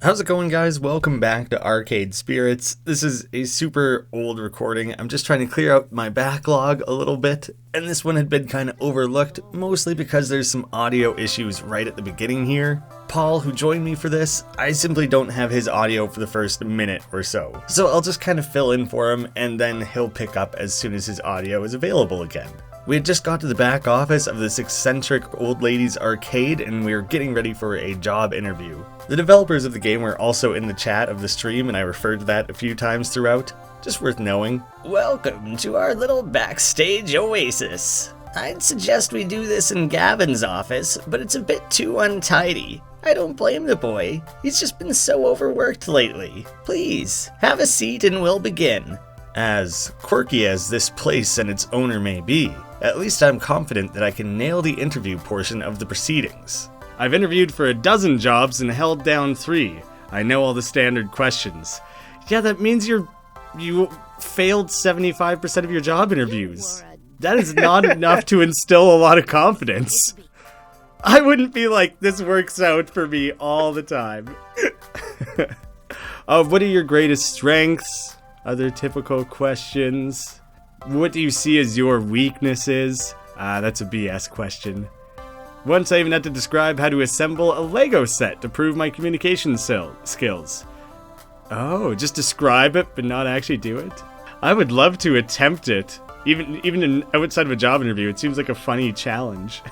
How's it going, guys? Welcome back to Arcade Spirits. This is a super old recording. I'm just trying to clear out my backlog a little bit, and this one had been kind of overlooked, mostly because there's some audio issues right at the beginning here. Paul, who joined me for this, I simply don't have his audio for the first minute or so. So I'll just kind of fill in for him, and then he'll pick up as soon as his audio is available again. We had just got to the back office of this eccentric old lady's arcade, and we were getting ready for a job interview. The developers of the game were also in the chat of the stream, and I referred to that a few times throughout. Just worth knowing. Welcome to our little backstage oasis. I'd suggest we do this in Gavin's office, but it's a bit too untidy. I don't blame the boy. He's just been so overworked lately. Please, have a seat and we'll begin. As quirky as this place and its owner may be, at least I'm confident that I can nail the interview portion of the proceedings. I've interviewed for a dozen jobs and held down 3. I know all the standard questions. Yeah, that means you failed 75% of your job interviews. That is not enough to instill a lot of confidence. I wouldn't be like, this works out for me all the time. What are your greatest strengths? Other typical questions. What do you see as your weaknesses? That's a BS question. Once I even had to describe how to assemble a Lego set to prove my communication skills. Oh, just describe it but not actually do it? I would love to attempt it. Even outside of a job interview, it seems like a funny challenge.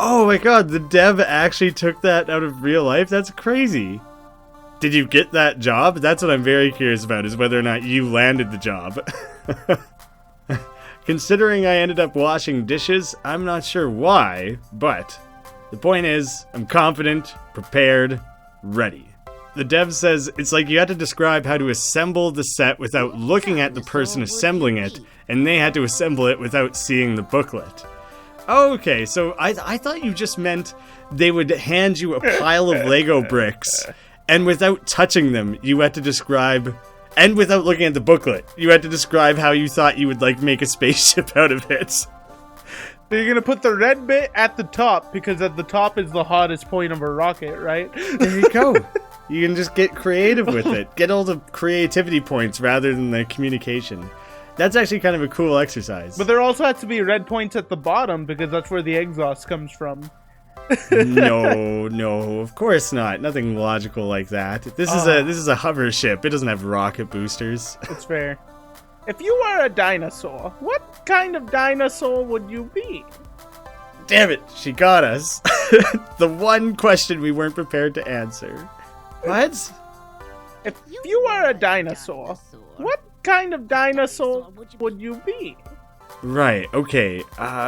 Oh my god, the dev actually took that out of real life? That's crazy. Did you get that job? That's what I'm very curious about, is whether or not you landed the job. Considering I ended up washing dishes, I'm not sure why, but the point is, I'm confident, prepared, ready. The dev says it's like you had to describe how to assemble the set without looking at the person assembling it, and they had to assemble it without seeing the booklet. Okay, so I thought you just meant they would hand you a pile of Lego bricks, and without touching them, you had to describe... And without looking at the booklet, you had to describe how you thought you would, make a spaceship out of it. So you're gonna put the red bit at the top, because at the top is the hottest point of a rocket, right? There you go. You can just get creative with it. Get all the creativity points rather than the communication. That's actually kind of a cool exercise. But there also has to be red points at the bottom, because that's where the exhaust comes from. No, of course not. Nothing logical like that. This is a hover ship. It doesn't have rocket boosters. It's fair. If you were a dinosaur, what kind of dinosaur would you be? Damn it, she got us. The one question we weren't prepared to answer. What? If you were a dinosaur, what kind of dinosaur would you be? Right, okay.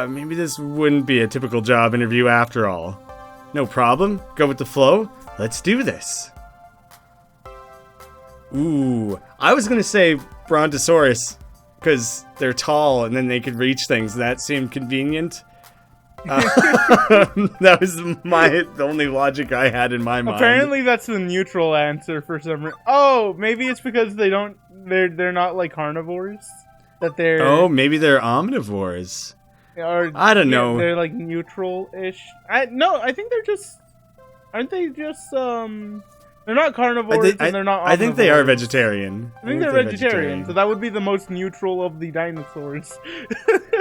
Maybe this wouldn't be a typical job interview after all. No problem. Go with the flow. Let's do this. Ooh, I was gonna say Brontosaurus, because they're tall and then they could reach things. That seemed convenient. That was the only logic I had in my mind. Apparently that's the neutral answer for some reason. Oh, maybe it's because they're not like carnivores. That they're... Oh, maybe they're omnivores. Or, I don't know. They're like neutral-ish. No, I think they're just... Aren't they just, They're not carnivores and they're not omnivores. I think they are vegetarian. I think they're vegetarian, so that would be the most neutral of the dinosaurs.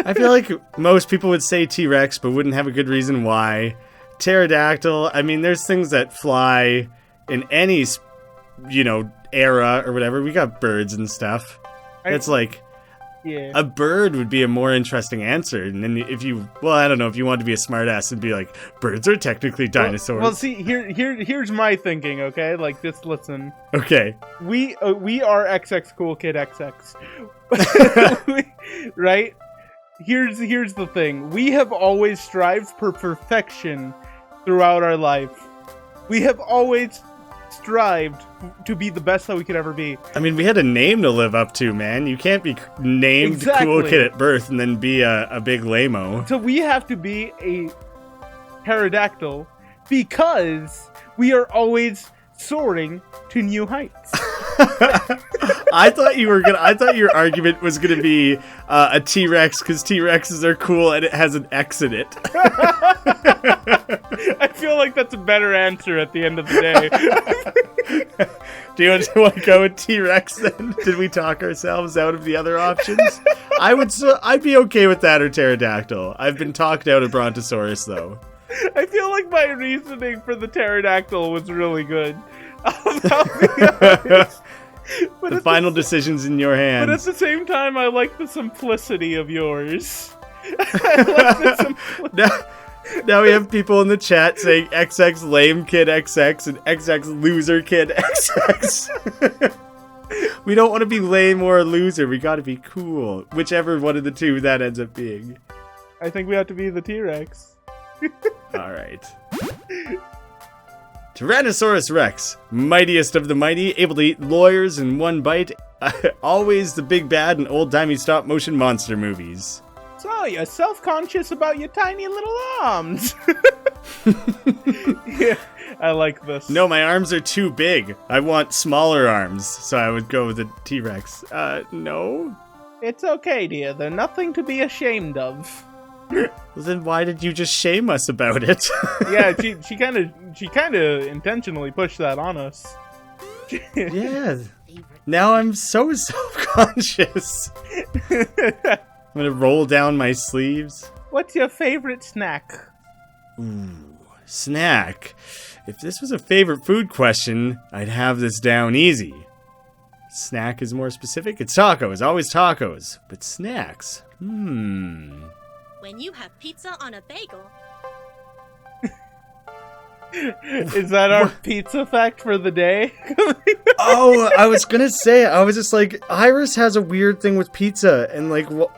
I feel like most people would say T-Rex, but wouldn't have a good reason why. Pterodactyl, I mean, there's things that fly in any, era or whatever. We got birds and stuff. It's like... Yeah. A bird would be a more interesting answer, and then I don't know, if you wanted to be a smartass and be like, birds are technically dinosaurs. Well, see, here's my thinking, okay? Like, just listen. Okay. We are XX Cool Kid XX. Right? Here's the thing. We have always strived for perfection throughout our life. We have always strived to be the best that we could ever be. I mean, we had a name to live up to, man. You can't be named Cool Kid at birth and then be a big lame-o. So we have to be a pterodactyl because we are always soaring to new heights. I thought your argument was gonna be a T-Rex because T-Rexes are cool and it has an X in it. I feel like that's a better answer at the end of the day. Do you want to go with T-Rex then? Did we talk ourselves out of the other options? I'd be okay with that or pterodactyl. I've been talked out of Brontosaurus though. I feel like my reasoning for the pterodactyl was really good. I'll be honest. But the final decision's in your hands. But at the same time, I like the simplicity of yours. I like the now we have people in the chat saying XX lame kid XX and XX loser kid XX. We don't want to be lame or a loser. We got to be cool. Whichever one of the two that ends up being. I think we have to be the T-Rex. All right. Tyrannosaurus Rex, mightiest of the mighty, able to eat lawyers in one bite. Always the big bad in old-timey stop-motion monster movies. So, you're self-conscious about your tiny little arms. Yeah, I like this. No, my arms are too big. I want smaller arms, so I would go with the T-Rex. No? It's okay, dear. They're nothing to be ashamed of. Well, then why did you just shame us about it? Yeah, she kind of intentionally pushed that on us. Yeah. Now I'm so self-conscious. I'm gonna roll down my sleeves. What's your favorite snack? Ooh, snack. If this was a favorite food question, I'd have this down easy. Snack is more specific. It's tacos, always tacos. But snacks, When you have pizza on a bagel. Is that our pizza fact for the day? Oh, I was gonna say, I was just like, Iris has a weird thing with pizza, and like, what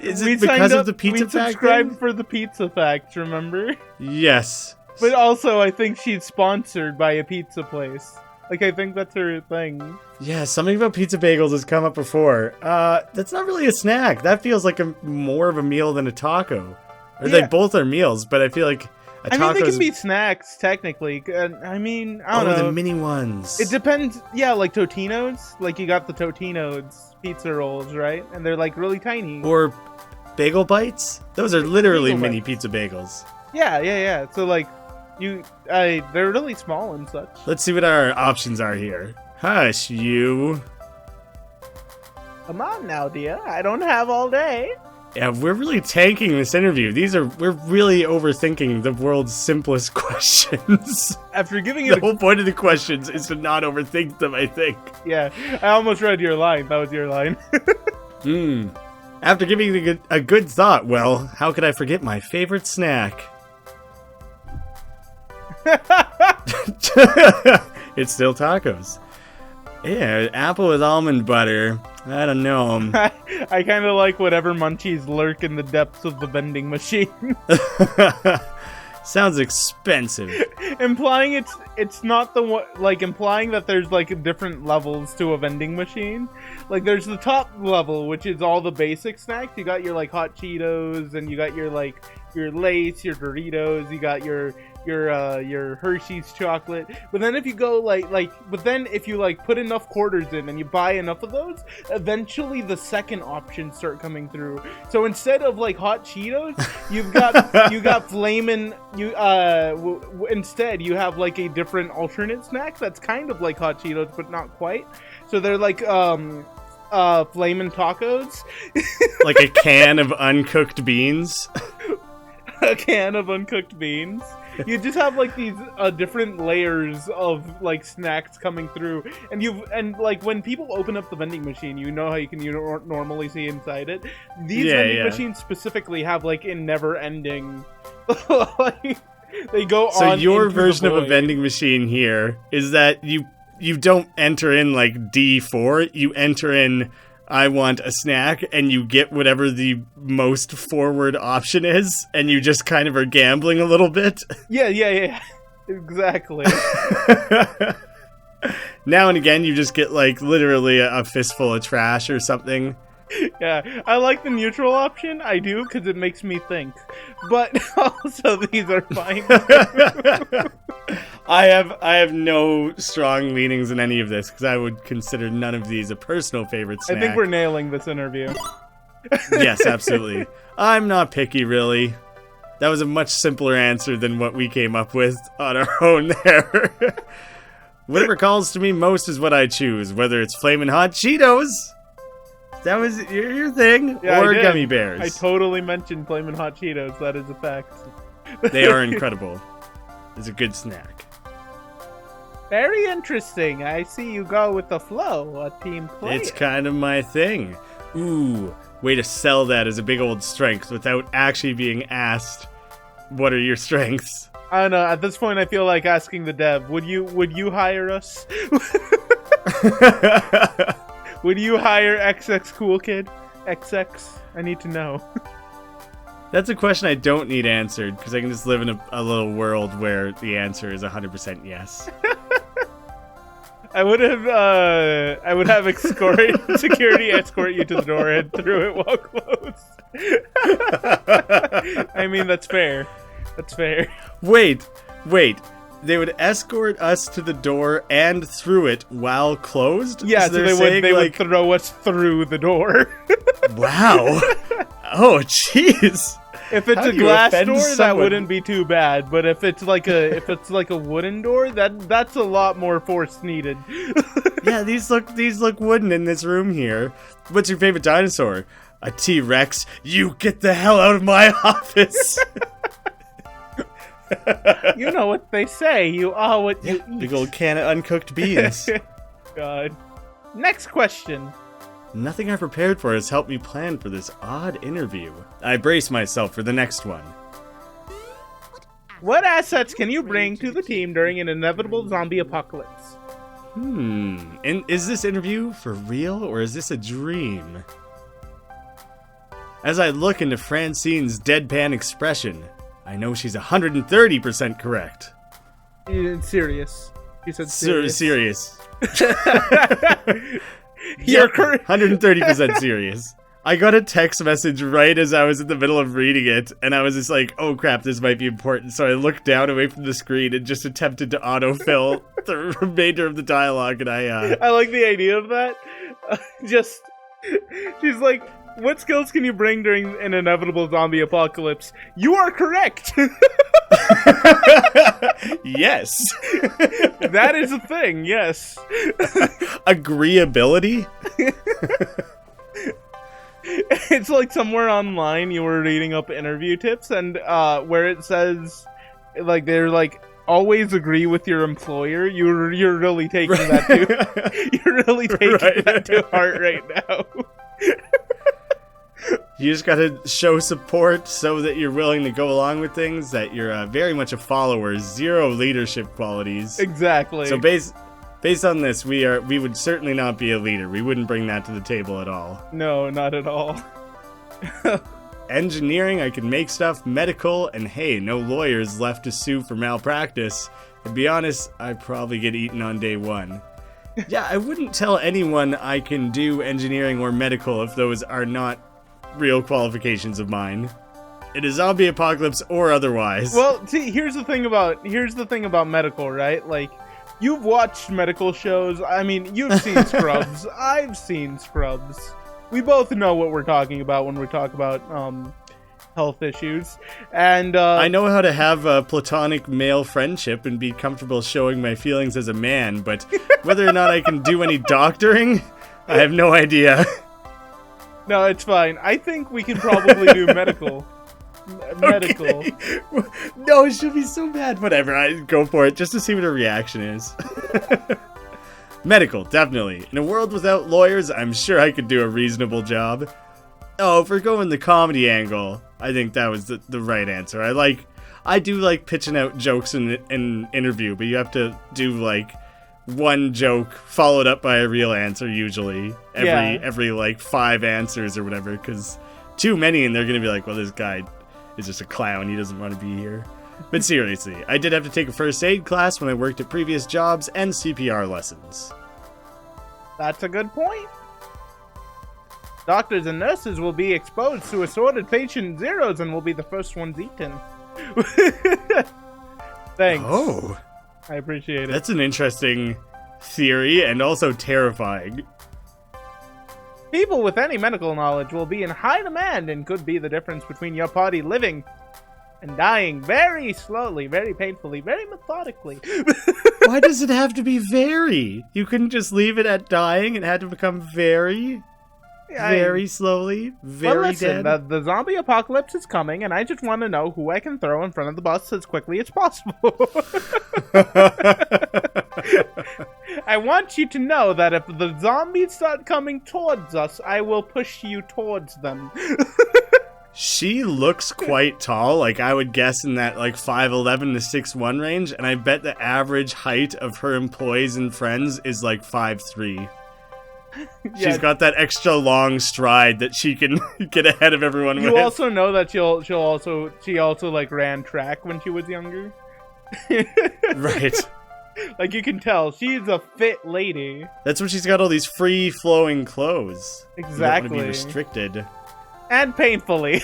is it because of the pizza fact? We subscribed for the pizza fact, remember? Yes. But also, I think she's sponsored by a pizza place. Like, I think that's her thing. Yeah, something about pizza bagels has come up before. That's not really a snack. That feels like more of a meal than a taco. Or Yeah. they both are meals, but I feel like a taco. I mean, they can be snacks, technically. I mean, I don't know. the mini ones. It depends. Yeah, like Totino's. Like, you got the Totino's pizza rolls, right? And they're, like, really tiny. Or bagel bites? Those are literally Bagel mini bites. pizza bagels. Yeah. So, like, they're really small and such. Let's see what our options are here. Hush, you. Come on now, dear. I don't have all day. Yeah, we're really tanking this interview. We're really overthinking the world's simplest questions. After giving The it whole point of the questions is to not overthink them, I think. Yeah, I almost read your line. That was your line. After giving it a good thought, well, how could I forget my favorite snack? It's still tacos. Yeah, apple with almond butter. I don't know. I kind of like whatever munchies lurk in the depths of the vending machine. Sounds expensive. Implying it's not the one, like, implying that there's like different levels to a vending machine. Like, there's the top level, which is all the basic snacks. You got your like hot Cheetos, and you got your like your Lay's, your Doritos, you got your Hershey's chocolate. But then if you go if you like put enough quarters in and you buy enough of those, eventually the second options start coming through. So instead of like hot Cheetos, you got Flamin'. Instead you have like a different alternate snack that's kind of like hot Cheetos but not quite. So they're like Flamin' tacos. Like a can of uncooked beans. A can of uncooked beans. You just have like these different layers of like snacks coming through, and like when people open up the vending machine, you know how you normally see inside it. These vending machines specifically have like a never-ending. Like, they go on. So your version of a vending machine here is that you don't enter in like D4. You enter in, I want a snack, and you get whatever the most forward option is, and you just kind of are gambling a little bit. Yeah. Exactly. Now and again, you just get like literally a fistful of trash or something. Yeah, I like the neutral option. I do, because it makes me think. But also, these are fine. I have no strong leanings in any of this because I would consider none of these a personal favorite snack. I think we're nailing this interview. Yes, absolutely. I'm not picky, really. That was a much simpler answer than what we came up with on our own there. Whatever calls to me most is what I choose, whether it's Flamin' Hot Cheetos. That was your thing, Yeah, or I did. gummy bears. I totally mentioned Flamin' Hot Cheetos. That is a fact. They are incredible. It's a good snack. Very interesting. I see you go with the flow, a team player. It's kind of my thing. Ooh, way to sell that as a big old strength without actually being asked, what are your strengths? I don't know. At this point, I feel like asking the dev, would you hire us? Would you hire XX Cool Kid? XX? I need to know. That's a question I don't need answered, because I can just live in a little world where the answer is 100% yes. I would have security escort you to the door and through it while closed. I mean, that's fair. That's fair. Wait. They would escort us to the door and through it while closed? Yeah, so they would throw us through the door. Wow. Oh, jeez. If it's a glass door, that wouldn't be too bad. But if it's like a wooden door, that's a lot more force needed. Yeah, these look wooden in this room here. What's your favorite dinosaur? A T-Rex. You get the hell out of my office. You know what they say. You are what you eat. Big old can of uncooked beans. God. Next question. Nothing I prepared for has helped me plan for this odd interview. I brace myself for the next one. What assets can you bring to the team during an inevitable zombie apocalypse? And is this interview for real or is this a dream? As I look into Francine's deadpan expression, I know she's 130% correct. Serious. You said serious. Serious. You're correct. 130% serious. I got a text message right as I was in the middle of reading it, and I was just like, oh crap, this might be important. So I looked down away from the screen and just attempted to autofill the remainder of the dialogue, and I like the idea of that. She's like, what skills can you bring during an inevitable zombie apocalypse? You are correct! Yes. That is a thing, yes. Agreeability? It's like somewhere online you were reading up interview tips and where it says like they're like always agree with your employer. You're really taking that to heart right now. You just gotta show support so that you're willing to go along with things, that you're very much a follower, zero leadership qualities. Exactly. So based on this, we would certainly not be a leader. We wouldn't bring that to the table at all. No, not at all. Engineering, I can make stuff. Medical, and hey, no lawyers left to sue for malpractice. To be honest, I'd probably get eaten on day one. Yeah, I wouldn't tell anyone I can do engineering or medical if those are not real qualifications of mine. In a zombie apocalypse or otherwise. Well, see, here's the thing about medical, right? Like, you've watched medical shows. I mean, you've seen Scrubs. I've seen Scrubs. We both know what we're talking about when we talk about health issues. And I know how to have a platonic male friendship and be comfortable showing my feelings as a man, but whether or not I can do any doctoring, I have no idea. No, it's fine. I think we can probably do medical. Medical. Okay. No, it should be so bad. Whatever, I go for it just to see what her reaction is. Medical, definitely. In a world without lawyers, I'm sure I could do a reasonable job. Oh, if we're going the comedy angle, I think that was the right answer. I do like pitching out jokes in an interview, but you have to do like one joke followed up by a real answer usually every like 5 answers or whatever, because too many and they're gonna be like, well, this guy is just a clown, he doesn't want to be here. But seriously, I did have to take a first aid class when I worked at previous jobs and CPR lessons. That's a good point. Doctors and nurses will be exposed to assorted patient zeros and will be the first ones eaten. Thanks. Oh. I appreciate it. That's an interesting theory and also terrifying. People with any medical knowledge will be in high demand and could be the difference between your party living and dying very slowly, very painfully, very methodically. Why does it have to be very? You couldn't just leave it at dying. It had to become very slowly, very well, listen, dead. The zombie apocalypse is coming, and I just want to know who I can throw in front of the bus as quickly as possible. I want you to know that if the zombies start coming towards us, I will push you towards them. She looks quite tall. Like, I would guess in that, like, 5'11" to 6'1" range, and I bet the average height of her employees and friends is, like, 5'3". Yeah. She's got that extra long stride that she can get ahead of everyone with. You also know that she also like ran track when she was younger. Right. Like, you can tell she's a fit lady. That's why she's got all these free flowing clothes. Exactly. You don't want to be restricted. And painfully.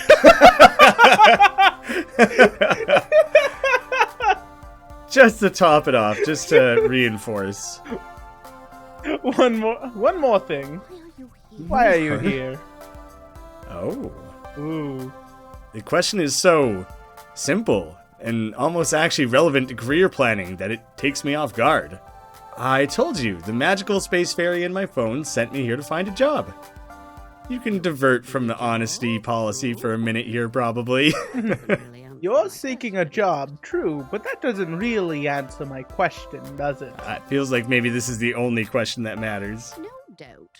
Just to top it off, just to reinforce. One more thing. Why are you here? Oh. Ooh. The question is so simple and almost actually relevant to career planning that it takes me off guard. I told you, the magical space fairy in my phone sent me here to find a job. You can divert from the honesty policy for a minute here, probably. You're seeking a job, true, but that doesn't really answer my question, does it? It feels like maybe this is the only question that matters.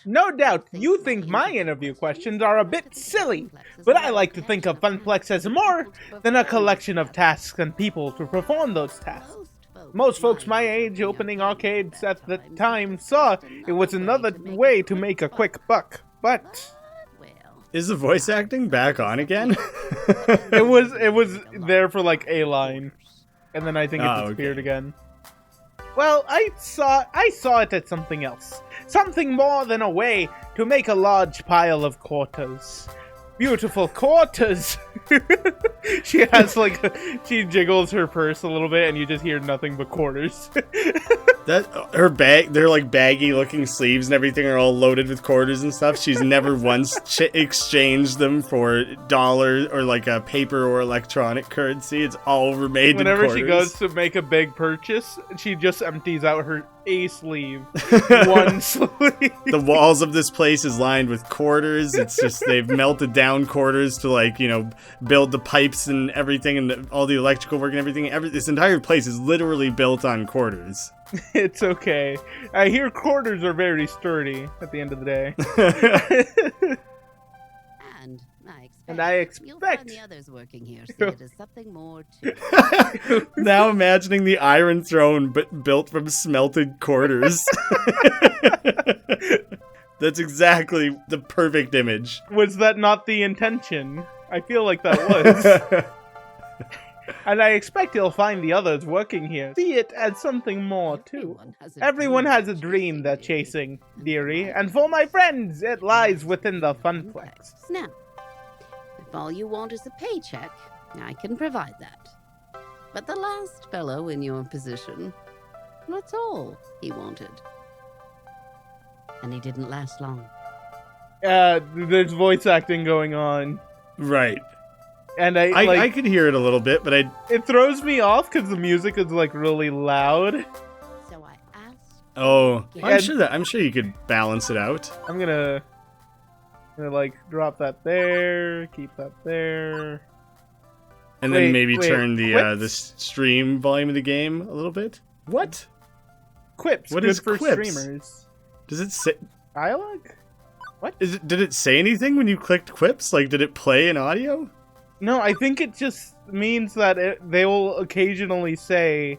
No doubt, you think my interview questions are a bit silly, but I like to think of Funplex as more than a collection of tasks and people to perform those tasks. Most folks my age opening arcades at the time saw it was another way to make a quick buck, but... Is the voice acting back on again? It was there for like a line, and then I think it disappeared again. Well, I saw it as something else. Something more than a way to make a large pile of quarters. Beautiful quarters! She jiggles her purse a little bit and you just hear nothing but quarters. Her bag, they're like baggy looking sleeves and everything are all loaded with quarters and stuff. She's never once exchanged them for dollar or like a paper or electronic currency. It's all remained in quarters. Whenever she goes to make a big purchase, she just empties out her sleeve. One sleeve. The walls of this place is lined with quarters. It's just, they've melted down quarters to, like, you know, build the pipes and everything and all the electrical work and everything. This entire place is literally built on quarters. It's okay. I hear quarters are very sturdy at the end of the day. And I expect you'll find the others working here see it as something more to... Now imagining the Iron Throne, but built from smelted quarters. That's exactly the perfect image. Was that not the intention? I feel like that was. And I expect you'll find the others working here see it as something more, too. Everyone has a dream they're chasing, dearie, and for my friends, it lies within the Funplex. Now, if all you want is a paycheck, I can provide that. But the last fellow in your position, that's all he wanted. And he didn't last long. There's voice acting going on. Right. And I could hear it a little bit, but it throws me off because the music is like really loud. So I asked. Oh, I'm sure you could balance it out. I'm gonna like drop that there, keep that there, and then maybe turn the stream volume of the game a little bit. What? Quips. What good is for quips? streamers? Does it say dialogue? What? Did it say anything when you clicked quips? Like, did it play an audio? No, I think it just means that they will occasionally say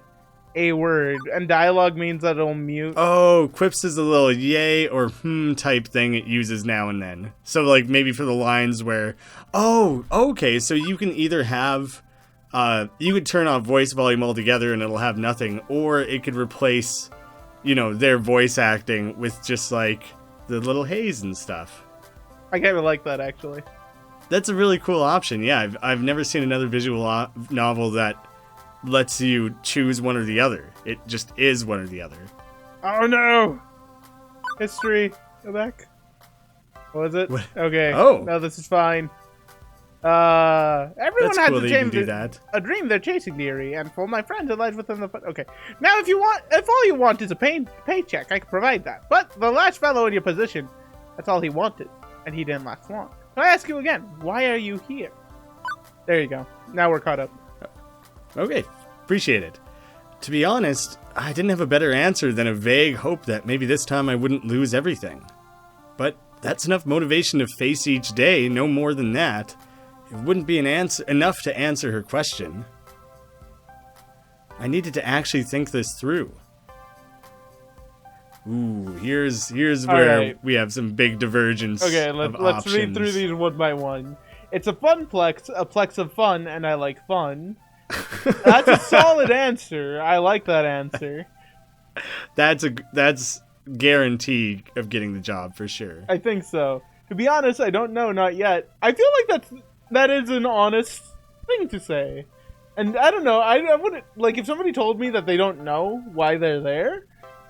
a word, and dialogue means that it'll mute. Oh, quips is a little yay or type thing it uses now and then. So, like, maybe for the lines where, oh, okay, so you can either have, you could turn off voice volume altogether and it'll have nothing, or it could replace, you know, their voice acting with just, like, the little haze and stuff. I kind of like that, actually. That's a really cool option. Yeah, I've never seen another visual novel that lets you choose one or the other. It just is one or the other. Oh no! History. Go back. What was it? What? Okay. Oh. No, this is fine. Everyone That's has cool a that you can do that. dream they're chasing dearie, and for my friends, it lies within the. Okay. Now, if all you want is a paycheck, I can provide that. But the last fellow in your position, that's all he wanted, and he didn't last long. So I ask you again, why are you here? There you go. Now we're caught up. Okay, appreciate it. To be honest, I didn't have a better answer than a vague hope that maybe this time I wouldn't lose everything. But that's enough motivation to face each day, no more than that. It wouldn't be enough to answer her question. I needed to actually think this through. Ooh, here's where we have some big divergence. Okay, let's read through these one by one. It's a Funplex, a plex of fun, and I like fun. That's a solid answer. I like that answer. That's guarantee of getting the job for sure. I think so. To be honest, I don't know, not yet. I feel like that is an honest thing to say. And I don't know, I wouldn't, like, if somebody told me that they don't know why they're there,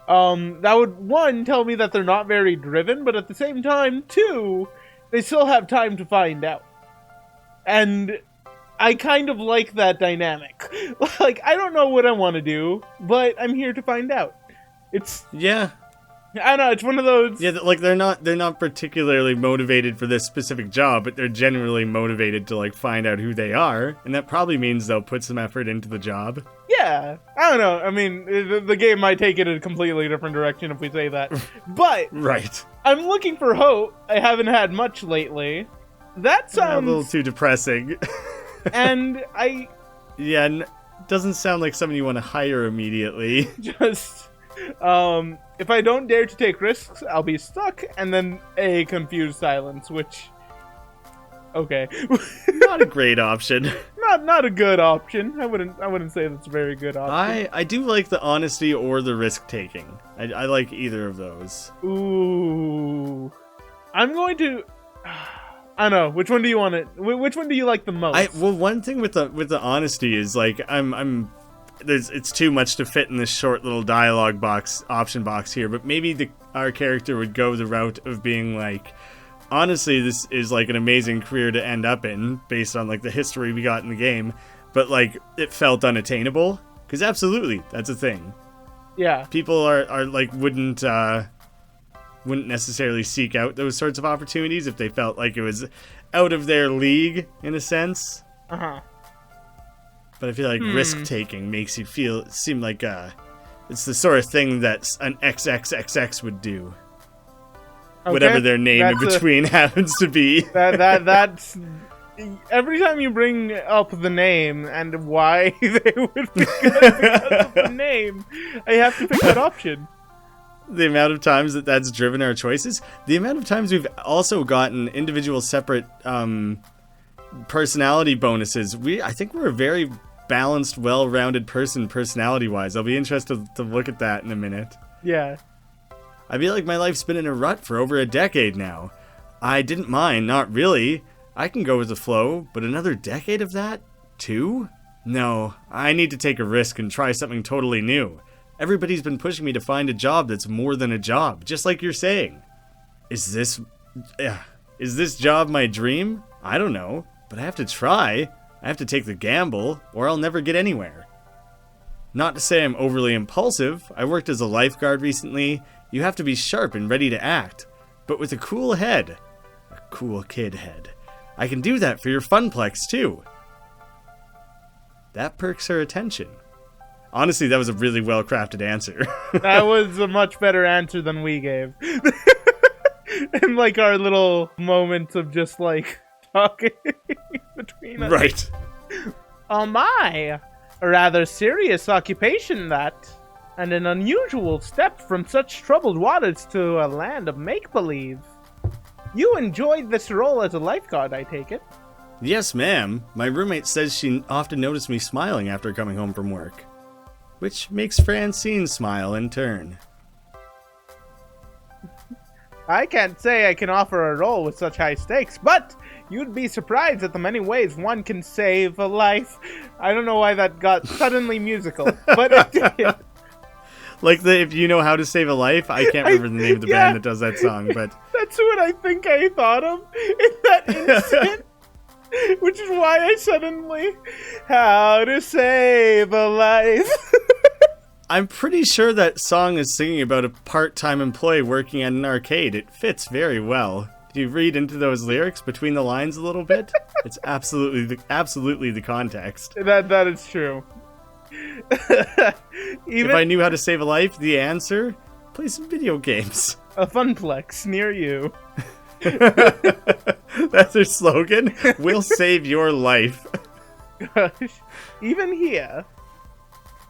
that would, one, tell me that they're not very driven, but at the same time, two, they still have time to find out. And I kind of like that dynamic. Like, I don't know what I want to do, but I'm here to find out. Yeah. I don't know, it's one of those... Yeah, like, they're not particularly motivated for this specific job, but they're generally motivated to, like, find out who they are, and that probably means they'll put some effort into the job. Yeah, I don't know. I mean, the game might take it in a completely different direction if we say that. But... Right. I'm looking for hope. I haven't had much lately. That sounds... A little too depressing. And I... Yeah, doesn't sound like someone you want to hire immediately. Just... if I don't dare to take risks, I'll be stuck, and then a confused silence, which... Okay. Not a great option. Not a good option. I wouldn't say that's a very good option. I do like the honesty or the risk taking. I like either of those. Ooh. I'm going to... I don't know. Which one do you want it? Which one do you like the most? Well, one thing with the honesty is, like, it's too much to fit in this short little dialogue box, option box here, but maybe our character would go the route of being like, honestly, this is like an amazing career to end up in based on like the history we got in the game, but like it felt unattainable, because absolutely that's a thing. Yeah, people are like wouldn't necessarily seek out those sorts of opportunities if they felt like it was out of their league in a sense. But I feel like risk-taking makes you seem like it's the sort of thing that an XXXX would do. Okay, whatever their name in between happens to be. That's... Every time you bring up the name and why they would be good because of the name, I have to pick that option. The amount of times that's driven our choices. The amount of times we've also gotten individual separate personality bonuses. I think we're a very balanced, well-rounded person personality-wise. I'll be interested to look at that in a minute. Yeah. I feel like my life's been in a rut for over a decade now. I didn't mind, not really. I can go with the flow, but another decade of that? Too? No, I need to take a risk and try something totally new. Everybody's been pushing me to find a job that's more than a job, just like you're saying. Is this job my dream? I don't know, but I have to try. I have to take the gamble, or I'll never get anywhere. Not to say I'm overly impulsive. I worked as a lifeguard recently. You have to be sharp and ready to act, but with a cool head. A cool kid head. I can do that for your Funplex, too. That perks her attention. Honestly, that was a really well-crafted answer. That was a much better answer than we gave. And like our little moments of just like talking between us. Right. Oh my! A rather serious occupation that. And an unusual step from such troubled waters to a land of make-believe. You enjoyed this role as a lifeguard, I take it? Yes, ma'am. My roommate says she often noticed me smiling after coming home from work. Which makes Francine smile in turn. I can't say I can offer a role with such high stakes, but You'd be surprised at the many ways one can save a life. I don't know why that got suddenly musical, but it did. Like If You Know How to Save a Life? I can't remember the name of the band that does that song, but... That's what I think I thought of in that instant. Which is why I suddenly... How to Save a Life. I'm pretty sure that song is singing about a part-time employee working at an arcade. It fits very well. Did you read into those lyrics between the lines a little bit? It's absolutely the context. That is true. If I knew how to save a life, the answer? Play some video games. A Funplex near you. That's their slogan. We'll save your life. Gosh. Even here.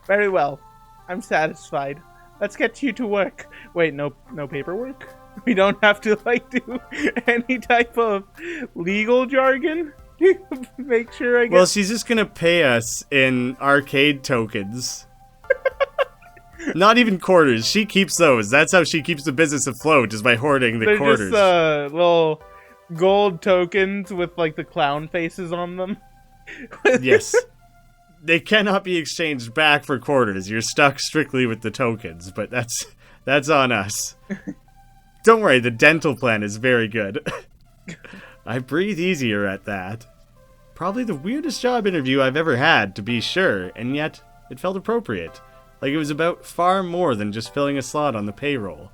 Very well. I'm satisfied. Let's get you to work. Wait, no paperwork? We don't have to, do any type of legal jargon? Make sure I get... Well, she's just gonna pay us in arcade tokens. Not even quarters. She keeps those. That's how she keeps the business afloat, is by hoarding the quarters. They're just, little gold tokens with, the clown faces on them. Yes. They cannot be exchanged back for quarters. You're stuck strictly with the tokens, but that's on us. Don't worry, the dental plan is very good. I breathe easier at that. Probably the weirdest job interview I've ever had, to be sure, and yet it felt appropriate. Like it was about far more than just filling a slot on the payroll.